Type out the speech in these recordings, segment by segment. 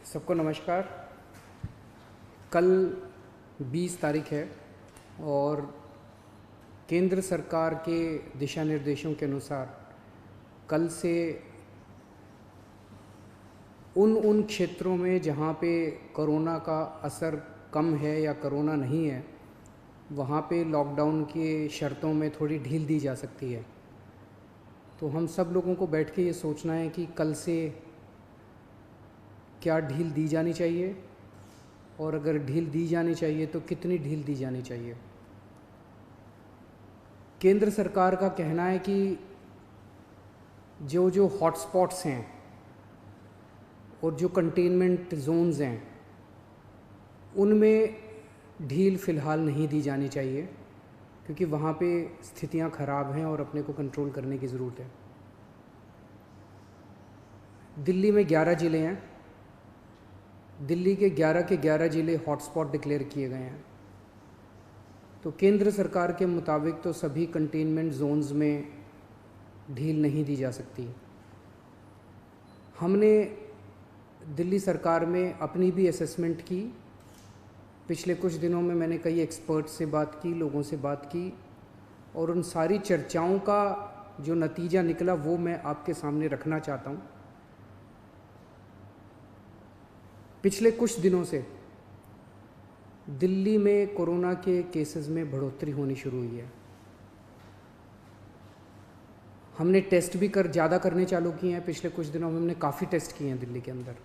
सबको नमस्कार। कल 20 तारीख है और केंद्र सरकार के दिशा निर्देशों के अनुसार कल से उन क्षेत्रों में जहाँ पे कोरोना का असर कम है या कोरोना नहीं है, वहाँ पे लॉकडाउन के शर्तों में थोड़ी ढील दी जा सकती है। तो हम सब लोगों को बैठ के ये सोचना है कि कल से क्या ढील दी जानी चाहिए और अगर ढील दी जानी चाहिए तो कितनी ढील दी जानी चाहिए। केंद्र सरकार का कहना है कि जो जो हॉटस्पॉट्स हैं और जो कंटेनमेंट जोन्स हैं उनमें ढील फ़िलहाल नहीं दी जानी चाहिए, क्योंकि वहाँ पे स्थितियाँ ख़राब हैं और अपने को कंट्रोल करने की ज़रूरत है। दिल्ली में 11 ज़िले हैं। दिल्ली के 11 ज़िले हॉटस्पॉट डिक्लेयर किए गए हैं। तो केंद्र सरकार के मुताबिक तो सभी कंटेनमेंट जोन्स में ढील नहीं दी जा सकती। हमने दिल्ली सरकार में अपनी भी असेसमेंट की। पिछले कुछ दिनों में मैंने कई एक्सपर्ट से बात की, लोगों से बात की, और उन सारी चर्चाओं का जो नतीजा निकला वो मैं आपके सामने रखना चाहता हूँ। पिछले कुछ दिनों से दिल्ली में कोरोना के केसेस में बढ़ोतरी होनी शुरू हुई है। हमने टेस्ट भी ज़्यादा करने चालू किए हैं। पिछले कुछ दिनों में हमने काफ़ी टेस्ट किए हैं दिल्ली के अंदर,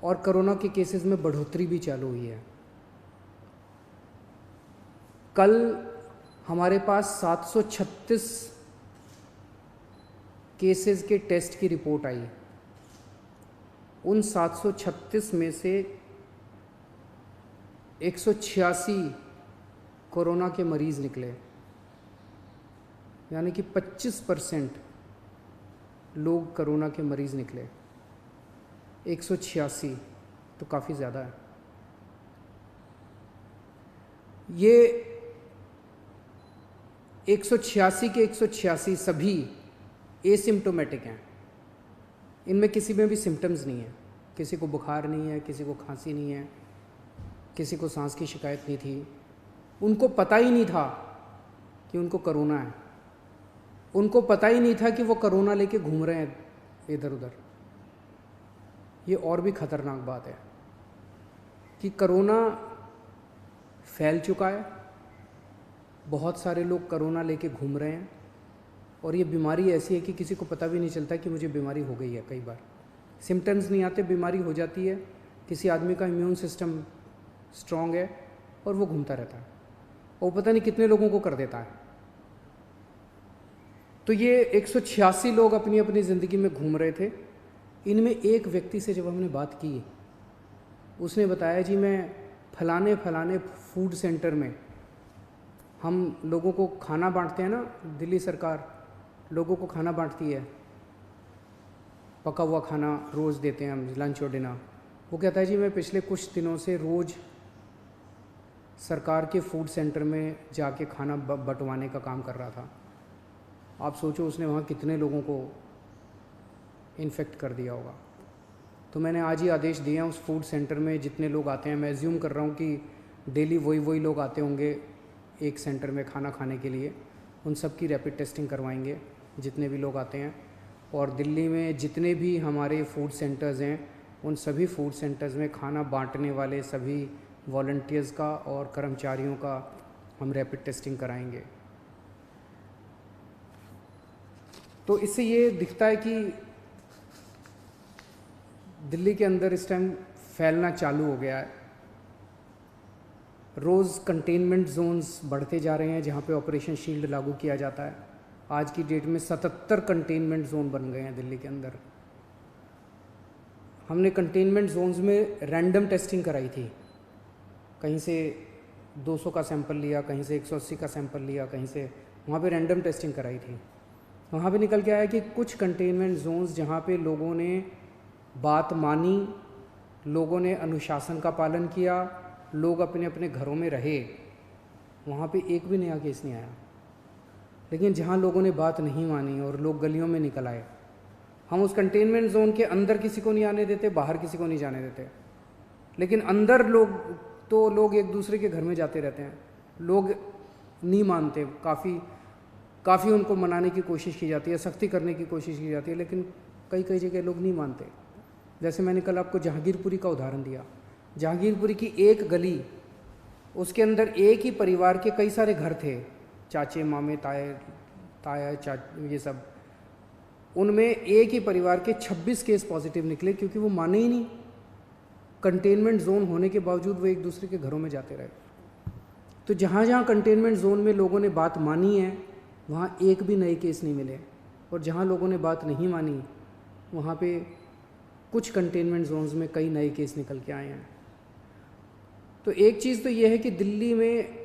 और कोरोना के केसेस में बढ़ोतरी भी चालू हुई है। कल हमारे पास 736 केसेस के टेस्ट की रिपोर्ट आई। उन 736 में से 186 कोरोना के मरीज़ निकले, यानी कि 25% लोग कोरोना के मरीज़ निकले। 186 तो काफ़ी ज़्यादा है। ये 186 के 186 सभी एसिम्प्टोमेटिक हैं। इनमें किसी में भी सिम्टम्स नहीं है। किसी को बुखार नहीं है, किसी को खांसी नहीं है, किसी को सांस की शिकायत नहीं थी। उनको पता ही नहीं था कि उनको कोरोना है। उनको पता ही नहीं था कि वो कोरोना लेके घूम रहे हैं इधर उधर। ये और भी ख़तरनाक बात है कि कोरोना फैल चुका है। बहुत सारे लोग कोरोना लेके घूम रहे हैं, और ये बीमारी ऐसी है कि किसी को पता भी नहीं चलता कि मुझे बीमारी हो गई है। कई बार सिम्टम्स नहीं आते, बीमारी हो जाती है। किसी आदमी का इम्यून सिस्टम स्ट्रॉन्ग है और वो घूमता रहता है, और पता नहीं कितने लोगों को कर देता है। तो ये 186 लोग अपनी अपनी ज़िंदगी में घूम रहे थे। इनमें एक व्यक्ति से जब हमने बात की, उसने बताया जी मैं फलाने फलाने फूड सेंटर में, हम लोगों को खाना बांटते हैं ना, दिल्ली सरकार लोगों को खाना बांटती है, पका हुआ खाना रोज़ देते हैं हम, लंच और डिनर। वो कहता है जी मैं पिछले कुछ दिनों से रोज़ सरकार के फूड सेंटर में जाके खाना बंटवाने का काम कर रहा था। आप सोचो उसने वहाँ कितने लोगों को इन्फेक्ट कर दिया होगा। तो मैंने आज ही आदेश दिए हैं उस फूड सेंटर में जितने लोग आते हैं, मैं एज्यूम कर रहा हूँ कि डेली वही लोग आते होंगे एक सेंटर में खाना खाने के लिए, उन सब की रैपिड टेस्टिंग करवाएंगे जितने भी लोग आते हैं। और दिल्ली में जितने भी हमारे फूड सेंटर्स हैं, उन सभी फूड सेंटर्स में खाना बांटने वाले सभी वॉलंटियर्स का और कर्मचारियों का हम रैपिड टेस्टिंग कराएंगे। तो इससे ये दिखता है कि दिल्ली के अंदर इस टाइम फैलना चालू हो गया है। रोज़ कंटेनमेंट जोन्स बढ़ते जा रहे हैं जहाँ पे ऑपरेशन शील्ड लागू किया जाता है। आज की डेट में 77 कंटेनमेंट जोन बन गए हैं दिल्ली के अंदर। हमने कंटेनमेंट जोन्स में रैंडम टेस्टिंग कराई थी। कहीं से 200 का सैंपल लिया, कहीं से 180 का सैंपल लिया, कहीं से, वहाँ पे रैंडम टेस्टिंग कराई थी। वहाँ पे निकल के आया कि कुछ कंटेनमेंट जोन्स जहाँ पे लोगों ने बात मानी, लोगों ने अनुशासन का पालन किया, लोग अपने अपने घरों में रहे, वहाँ पे एक भी नया केस नहीं आया। लेकिन जहाँ लोगों ने बात नहीं मानी और लोग गलियों में निकल आए, हम उस कंटेनमेंट जोन के अंदर किसी को नहीं आने देते, बाहर किसी को नहीं जाने देते, लेकिन अंदर लोग एक दूसरे के घर में जाते रहते हैं। लोग नहीं मानते, काफ़ी उनको मनाने की कोशिश की जाती है, सख्ती करने की कोशिश की जाती है, लेकिन कई जगह लोग नहीं मानते। जैसे मैंने कल आपको जहांगीरपुरी का उदाहरण दिया। जहांगीरपुरी की एक गली, उसके अंदर एक ही परिवार के कई सारे घर थे, चाचे मामे ताया ये सब। उनमें एक ही परिवार के 26 केस पॉजिटिव निकले, क्योंकि वो माने ही नहीं। कंटेनमेंट जोन होने के बावजूद वो एक दूसरे के घरों में जाते रहे। तो जहाँ जहाँ कंटेनमेंट जोन में लोगों ने बात मानी है, वहाँ एक भी नए केस नहीं मिले, और जहाँ लोगों ने बात नहीं मानी, वहाँ पे कुछ कंटेनमेंट जोन्स में कई नए केस निकल के आए हैं। तो एक चीज़ तो ये है कि दिल्ली में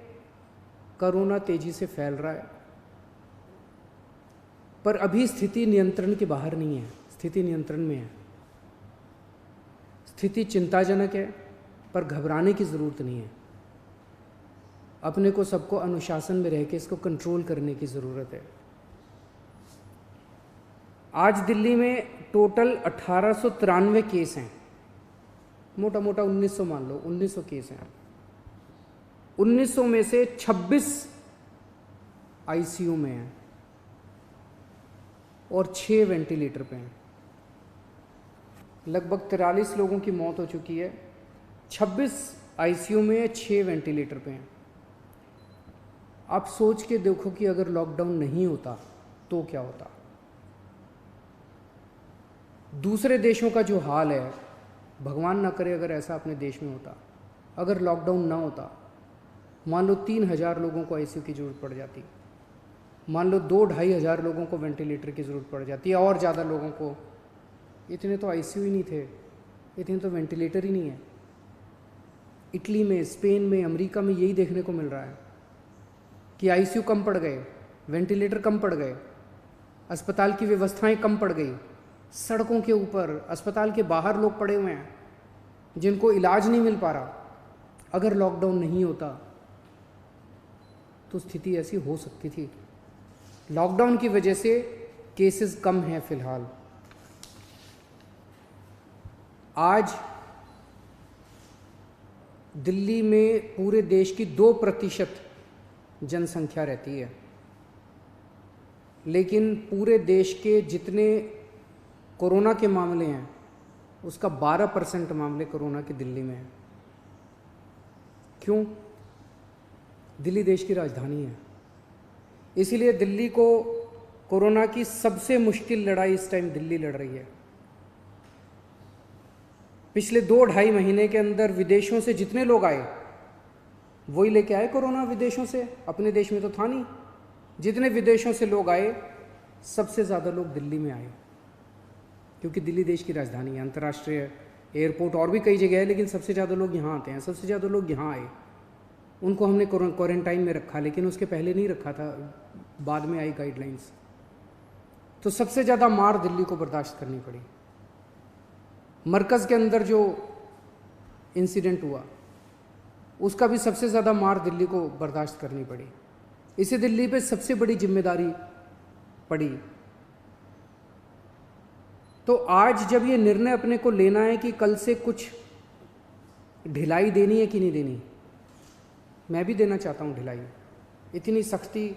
कोरोना तेज़ी से फैल रहा है, पर अभी स्थिति नियंत्रण के बाहर नहीं है, स्थिति नियंत्रण में है। स्थिति चिंताजनक है, पर घबराने की ज़रूरत नहीं है। अपने को सबको अनुशासन में रह के इसको कंट्रोल करने की ज़रूरत है। आज दिल्ली में टोटल 1893 केस हैं, मोटा 1900 मान लो, 1900 केस हैं। 1900 में से 26 आईसीयू में हैं और 6 वेंटिलेटर पे हैं। लगभग 43 लोगों की मौत हो चुकी है। 26 आईसीयू में है, 6 वेंटिलेटर पे हैं। आप सोच के देखो कि अगर लॉकडाउन नहीं होता तो क्या होता। दूसरे देशों का जो हाल है, भगवान ना करे अगर ऐसा अपने देश में होता, अगर लॉकडाउन ना होता, मान लो 3000 लोगों को आईसीयू की ज़रूरत पड़ जाती, मान लो 2-2.5 हज़ार लोगों को वेंटिलेटर की ज़रूरत पड़ जाती है, और ज़्यादा लोगों को। इतने तो आईसीयू ही नहीं थे, इतने तो वेंटिलेटर ही नहीं है। इटली में, स्पेन में, अमेरिका में यही देखने को मिल रहा है कि आईसीयू कम पड़ गए, वेंटिलेटर कम पड़ गए, अस्पताल की व्यवस्थाएं कम पड़ गई। सड़कों के ऊपर, अस्पताल के बाहर लोग पड़े हुए हैं जिनको इलाज नहीं मिल पा रहा। अगर लॉकडाउन नहीं होता तो स्थिति ऐसी हो सकती थी। लॉकडाउन की वजह से केसेस कम हैं फिलहाल। आज दिल्ली में पूरे देश की 2% जनसंख्या रहती है, लेकिन पूरे देश के जितने कोरोना के मामले हैं उसका 12% मामले कोरोना के दिल्ली में हैं। क्यों? दिल्ली देश की राजधानी है, इसीलिए दिल्ली को कोरोना की सबसे मुश्किल लड़ाई इस टाइम दिल्ली लड़ रही है। पिछले 2-2.5 महीने के अंदर विदेशों से जितने लोग आए वही लेके आए कोरोना विदेशों से, अपने देश में तो था नहीं। जितने विदेशों से लोग आए, सबसे ज़्यादा लोग दिल्ली में आए, क्योंकि दिल्ली देश की राजधानी है, अंतर्राष्ट्रीय एयरपोर्ट और भी कई जगह है, लेकिन सबसे ज़्यादा लोग यहाँ आते हैं। सबसे ज़्यादा लोग यहाँ आए, उनको हमने क्वारंटाइन में रखा, लेकिन उसके पहले नहीं रखा था, बाद में आई गाइडलाइंस। तो सबसे ज़्यादा मार दिल्ली को बर्दाश्त करनी पड़ी। मरकज़ के अंदर जो इंसिडेंट हुआ उसका भी सबसे ज़्यादा मार दिल्ली को बर्दाश्त करनी पड़ी। इसे दिल्ली पे सबसे बड़ी जिम्मेदारी पड़ी। तो आज जब ये निर्णय अपने को लेना है कि कल से कुछ ढिलाई देनी है कि नहीं देनी, मैं भी देना चाहता हूँ ढिलाई। इतनी सख्ती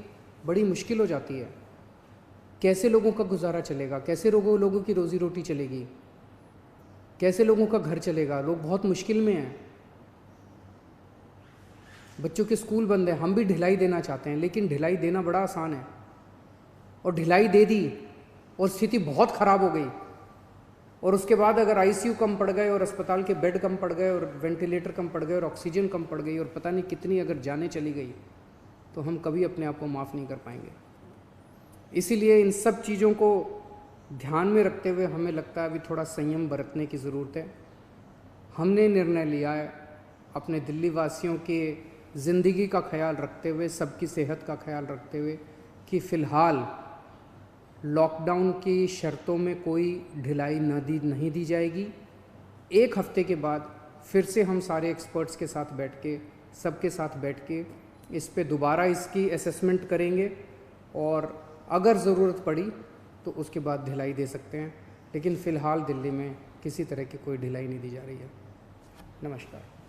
बड़ी मुश्किल हो जाती है। कैसे लोगों का गुजारा चलेगा, कैसे लोगों की रोज़ी रोटी चलेगी, कैसे लोगों का घर चलेगा। लोग बहुत मुश्किल में हैं, बच्चों के स्कूल बंद हैं। हम भी ढिलाई देना चाहते हैं, लेकिन ढिलाई देना बड़ा आसान है, और ढिलाई दे दी और स्थिति बहुत ख़राब हो गई, और उसके बाद अगर आईसीयू कम पड़ गए और अस्पताल के बेड कम पड़ गए और वेंटिलेटर कम पड़ गए और ऑक्सीजन कम पड़ गई और पता नहीं कितनी अगर जानें चली गई, तो हम कभी अपने आप को माफ़ नहीं कर पाएंगे। इसीलिए इन सब चीज़ों को ध्यान में रखते हुए हमें लगता है अभी थोड़ा संयम बरतने की ज़रूरत है। हमने निर्णय लिया है अपने दिल्ली वासियों के ज़िंदगी का ख्याल रखते हुए, सबकी सेहत का ख्याल रखते हुए, कि फ़िलहाल लॉकडाउन की शर्तों में कोई ढिलाई नहीं दी जाएगी। 1 हफ्ते के बाद फिर से हम सारे एक्सपर्ट्स के साथ बैठ के, सबके साथ बैठ के इस पे दोबारा इसकी असेसमेंट करेंगे, और अगर ज़रूरत पड़ी तो उसके बाद ढिलाई दे सकते हैं। लेकिन फ़िलहाल दिल्ली में किसी तरह की कोई ढिलाई नहीं दी जा रही है। नमस्कार।